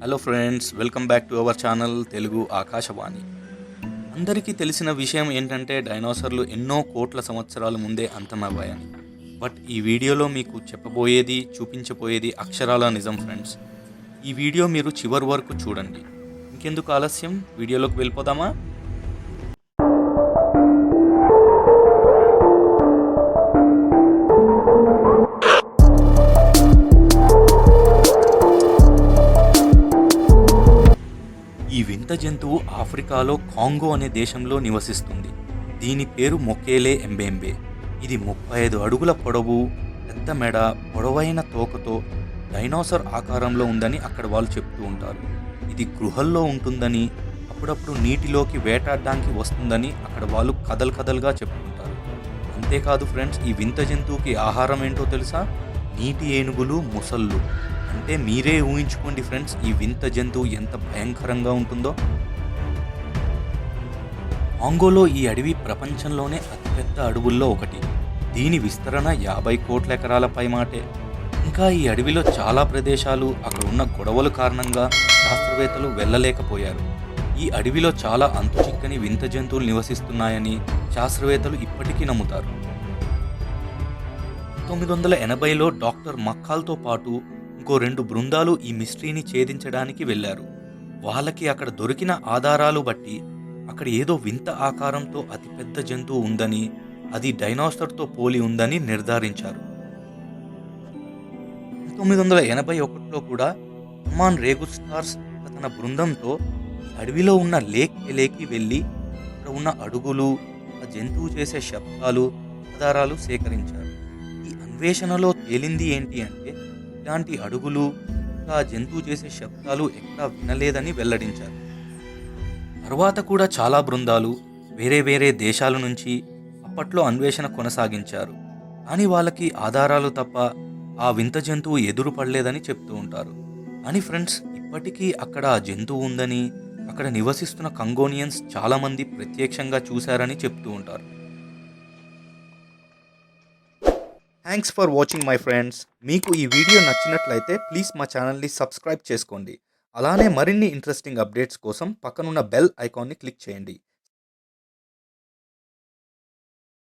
Hello friends, welcome back to our channel Telugu Akashvani. అందరికీ తెలిసిన విషయం ఏంటంటే డైనోసార్లు ఎన్నో కోట్ల సంవత్సరాల ముందే అంతమయ్యాయని. బట్ ఈ వీడియోలో మీకు చెప్పబోయేది, చూపించబోయేది అక్షరాల నిజం ఫ్రెండ్స్. ఈ వీడియో మీరు చివరి వరకు చూడండి. ఇంకెందుకు ఆలస్యం, వీడియోలోకి వెళ్ళిపోదామా? ఈ వింత జంతువు ఆఫ్రికాలో కాంగో అనే దేశంలో నివసిస్తుంది. దీని పేరు మొకేలే ఎంబెంబే. ఇది 35 అడుగుల పొడవు, పెద్ద మెడ, పొడవైన తోకతో డైనోసార్ ఆకారంలో ఉందని అక్కడ వాళ్ళు చెప్తూ ఉంటారు. ఇది గృహల్లో ఉంటుందని, అప్పుడప్పుడు నీటిలోకి వేటాడడానికి వస్తుందని అక్కడ వాళ్ళు కథలుగా చెప్పుకుంటారు. అంతేకాదు ఫ్రెండ్స్, ఈ వింత జంతువుకి ఆహారం ఏంటో తెలుసా? నీటి ఏనుగులు, ముసళ్ళు. అంటే మీరే ఊహించుకోండి ఫ్రెండ్స్, ఈ వింత జంతువు ఎంత భయంకరంగా ఉంటుందో. కాంగోలో ఈ అడవి ప్రపంచంలోనే అతిపెద్ద అడవుల్లో ఒకటి. దీని విస్తరణ 50 కోట్ల ఎకరాల పైమాటే. ఇంకా ఈ అడవిలో చాలా ప్రదేశాలు అక్కడ ఉన్న గొడవల కారణంగా శాస్త్రవేత్తలు వెళ్ళలేకపోయారు. ఈ అడవిలో చాలా అంతుచిక్కని వింత జంతువులు నివసిస్తున్నాయని శాస్త్రవేత్తలు ఇప్పటికీ నమ్ముతారు. 1980లో డాక్టర్ మక్కాల్తో పాటు ఇంకో 2 బృందాలు ఈ మిస్టరీని ఛేదించడానికి వెళ్లారు. వాళ్ళకి అక్కడ దొరికిన ఆధారాలు బట్టి అక్కడ ఏదో వింత ఆకారంతో అతిపెద్ద జంతువు ఉందని, అది డైనోసార్తో పోలి ఉందని నిర్ధారించారు. 1981లో కూడా అమ్మాన్ రేగుస్టార్స్ తన బృందంతో అడవిలో ఉన్న లేక్ ఎలేకి వెళ్ళి అక్కడ ఉన్న అడుగులు, ఆ జంతువు చేసే శబ్దాలు, ఆధారాలు సేకరించారు. ఈ అన్వేషణలో తేలింది ఏంటి అంటే, ఇలాంటి అడుగులు, ఆ జంతువు చేసే శబ్దాలు ఎక్కడా వినలేదని వెల్లడించారు. తర్వాత కూడా చాలా బృందాలు వేరే దేశాల నుంచి అప్పట్లో అన్వేషణ కొనసాగించారు. కానీ వాళ్ళకి ఆధారాలు తప్ప ఆ వింత జంతువు ఎదురు పడలేదని చెప్తూ ఉంటారు. కానీ ఫ్రెండ్స్, ఇప్పటికీ అక్కడ ఆ జంతువు ఉందని, అక్కడ నివసిస్తున్న కంగోనియన్స్ చాలామంది ప్రత్యక్షంగా చూశారని చెప్తూ ఉంటారు. Thanks for watching my friends. మీకు ఈ వీడియో నచ్చినట్లయితే ప్లీజ్ మా ఛానల్ని సబ్స్క్రైబ్ చేసుకోండి. అలానే మరిన్ని ఇంట్రెస్టింగ్ అప్డేట్స్ కోసం పక్కనున్న బెల్ ఐకాన్ని క్లిక్ చేయండి.